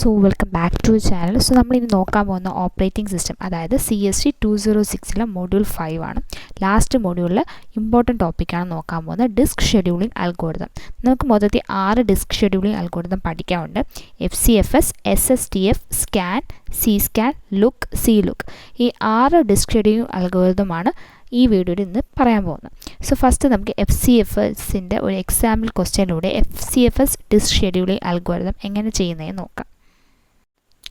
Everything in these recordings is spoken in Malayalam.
So welcome back to channel. So നമ്മളിനി നോക്കാൻ പോകുന്ന ഓപ്പറേറ്റിംഗ് സിസ്റ്റം അതായത് CST 206 മൊഡ്യൂൾ 5 ആണ്. ലാസ്റ്റ് മൊഡ്യൂളിൽ ഇമ്പോർട്ടൻറ്റ് ടോപ്പിക്കാണ് നോക്കാൻ പോകുന്നത്, ഡിസ്ക് ഷെഡ്യൂളിംഗ് അൽഗോരിതം. നമുക്ക് മൊത്തത്തിൽ 6 ഡിസ്ക് ഷെഡ്യൂളിംഗ് അൽഗോരിതം പഠിക്കാനുണ്ട്. FCFS, SSTF, scan, C scan, look, C look. ഈ 6 ഡിസ്ക് ഷെഡ്യൂളിംഗ് അൽഗോരിതമാണ് ഈ വീഡിയോയിൽ ഇന്ന് പറയാൻ പോകുന്നത്. സോ ഫസ്റ്റ് നമുക്ക് FCFSൻ്റെ ഒരു എക്സാമ്പിൾ ക്വസ്റ്റ്യനിലൂടെ FCFS ഡിസ്ക് ഷെഡ്യൂളിംഗ് അൽഗോരിതം എങ്ങനെ ചെയ്യുന്നതെന്ന് നോക്കാം.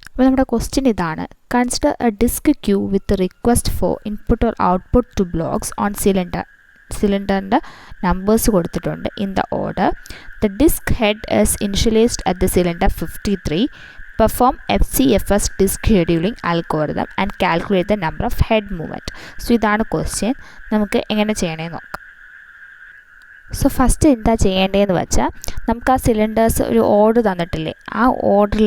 അപ്പോൾ നമ്മുടെ ക്വസ്റ്റ്യൻ ഇതാണ്: consider a disk queue with request for input or output to blocks on സിലിണ്ടറിൻ്റെ നമ്പേഴ്സ് കൊടുത്തിട്ടുണ്ട് in the order. The disk head is initialised at the cylinder 53. Perform FCFS disk scheduling algorithm and calculate the number of head movement. So ഇതാണ് ക്വസ്റ്റ്യൻ. നമുക്ക് എങ്ങനെ ചെയ്യണമെന്ന് നോക്കാം. സോ ഫസ്റ്റ് എന്താ ചെയ്യേണ്ടതെന്ന് വെച്ചാൽ, നമുക്ക് ആ സിലിണ്ടേഴ്സ് ഒരു ഓർഡർ തന്നിട്ടില്ലേ, ആ ഓർഡർ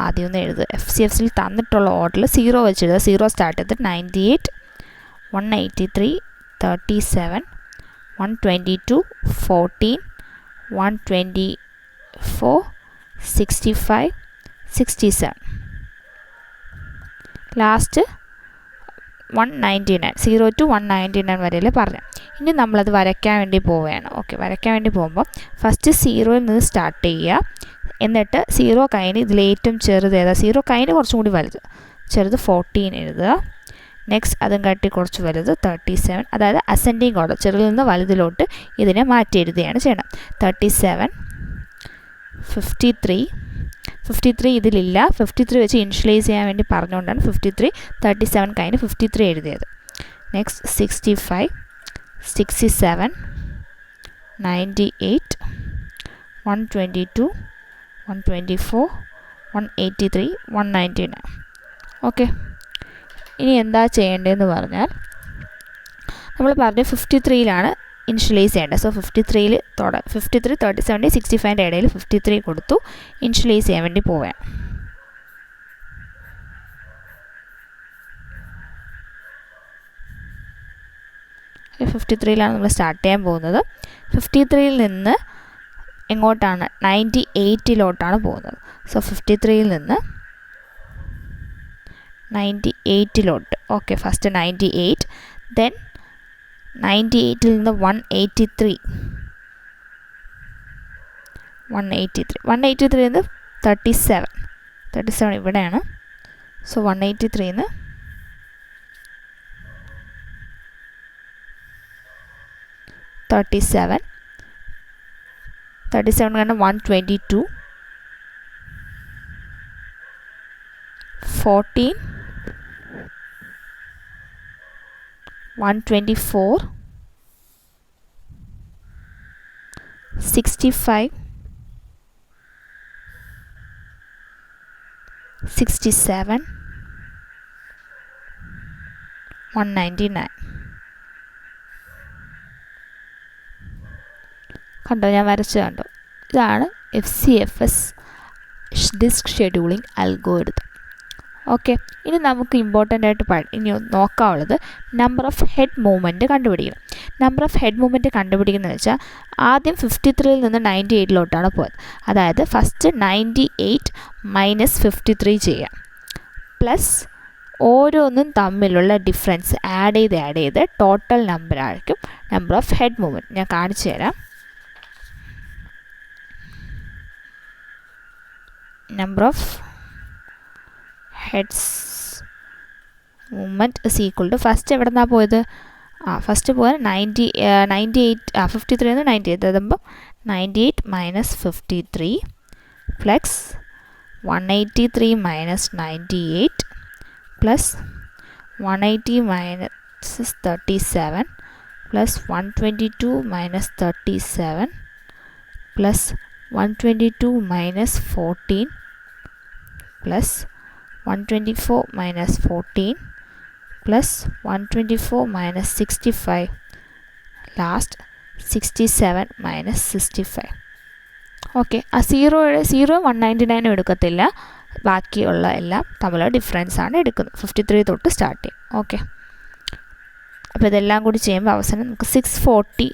ആദ്യം ഒന്ന് എഴുതുക. FCFSൽ തന്നിട്ടുള്ള ഓർഡറിൽ 0 വെച്ചെഴുതുക. 0 സ്റ്റാർട്ട് ചെയ്തിട്ട് 98, 183, 37, 122, 14, 124, 65, 67, ലാസ്റ്റ് 199, 0 to 199 വരെയല്ലേ പറഞ്ഞു. ഇനി നമ്മളത് വരയ്ക്കാൻ വേണ്ടി പോവുകയാണ്. വരയ്ക്കാൻ വേണ്ടി പോകുമ്പോൾ ഫസ്റ്റ് 0യിൽ നിന്ന് സ്റ്റാർട്ട് ചെയ്യുക. എന്നിട്ട് 0 കഴിഞ്ഞ് ഇതിൽ ഏറ്റവും ചെറുത് ഏതാ, 0 കഴിഞ്ഞ് കുറച്ചും കൂടി വലുത്, ചെറുത് 14 എഴുതുക. നെക്സ്റ്റ് അതും കാട്ടി കുറച്ച് വലുത് 37, അതായത് അസെൻഡിങ് ഓർഡർ, ചെറുതിൽ നിന്ന് വലുതിലോട്ട് ഇതിനെ മാറ്റി എഴുതുകയാണ് ചെയ്യണം. 37, 53 ഇതിലില്ല, 53 വെച്ച് ഇനിഷ്യലൈസ് ചെയ്യാൻ വേണ്ടി പറഞ്ഞുകൊണ്ടാണ് 53, 37 കഴിഞ്ഞ് 53 എഴുതിയത്. നെക്സ്റ്റ് 65, 67, 98, 122, 124, 183, 199. ഓക്കെ, ഇനി എന്താ ചെയ്യേണ്ടതെന്ന് പറഞ്ഞാൽ, നമ്മൾ പറഞ്ഞു 53യിലാണ് ഇനിഷ്യലൈസ് ചെയ്യേണ്ടത്. സോ 53യിൽ 53, 37, 65ൻ്റെ ഇടയിൽ 53 കൊടുത്തു, ഇനിഷ്യലൈസ് ചെയ്യാൻ വേണ്ടി പോവുകയാണ്. Okay, 53യിലാണ് നമ്മൾ സ്റ്റാർട്ട് ചെയ്യാൻ പോകുന്നത്. 53യിൽ നിന്ന് എങ്ങോട്ടാണ്, 98ലോട്ടാണ് പോകുന്നത്. സോ 53യിൽ നിന്ന് 98ലോട്ട്. ഓക്കെ, ഫസ്റ്റ് 98, ദെൻ 98ൽ നിന്ന് 183, 183ൽ നിന്ന് 37 ഇവിടെയാണ്. സോ 183ൽ നിന്ന് 37 കാരണം 122, 14, 124, 65, 67, 199. കണ്ടോ, ഞാൻ വരച്ച് കണ്ടോ? ഇതാണ് FCFS disk scheduling algorithm. Okay, ഇനി നമുക്ക് ഇമ്പോർട്ടൻ്റ് ആയിട്ട് ഇനി നോക്കാനുള്ളത് നമ്പർ ഓഫ് ഹെഡ് മൂവ്മെൻറ്റ് കണ്ടുപിടിക്കണം. നമ്പർ ഓഫ് ഹെഡ് മൂവ്മെൻറ്റ് കണ്ടുപിടിക്കുന്നത് വെച്ചാൽ, ആദ്യം 53യിൽ നിന്ന് 98ലോട്ടാണ് പോയത്. അതായത് ഫസ്റ്റ് 98 മൈനസ് 53 ചെയ്യുക, പ്ലസ് ഓരോന്നും തമ്മിലുള്ള ഡിഫറൻസ് ആഡ് ചെയ്ത് ടോട്ടൽ നമ്പർ ആയിരിക്കും നമ്പർ ഓഫ് ഹെഡ് മൂവ്മെൻറ്റ്. ഞാൻ കാണിച്ചു തരാം. Number of heads movement is equal to, first എവിടെ നിന്നാണ് പോയത്, ഫസ്റ്റ് പോയത് 98, 53 നിന്ന് 98, അതാകുമ്പോൾ 98 minus 53 plus 183 minus 98 plus 180 minus 37 plus 122 minus 37 plus 122 minus 14 plus 124 minus 14 plus 124 minus 65, last 67 minus 65. Okay, ആ 0 199 എടുക്കത്തില്ല, ബാക്കിയുള്ള എല്ലാം തമ്മിലുള്ള ഡിഫറൻസ് ആണ് എടുക്കുന്നത്. 53 തൊട്ട് സ്റ്റാർട്ട് ചെയ്യും. ഓക്കെ, അപ്പോൾ ഇതെല്ലാം കൂടി ചെയ്യുമ്പോൾ അവസാനം നമുക്ക് 640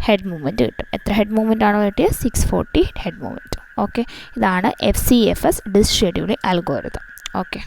ഹെഡ് മൂവ്മെൻറ്റ് കിട്ടും. എത്ര ഹെഡ് മൂവ്മെൻറ്റ് ആണോ കിട്ടിയത്? 640 ഹെഡ് മൂവ്മെൻറ്റ്. ഓക്കെ, ഇതാണ് FCFS disk scheduling algorithm. Okay.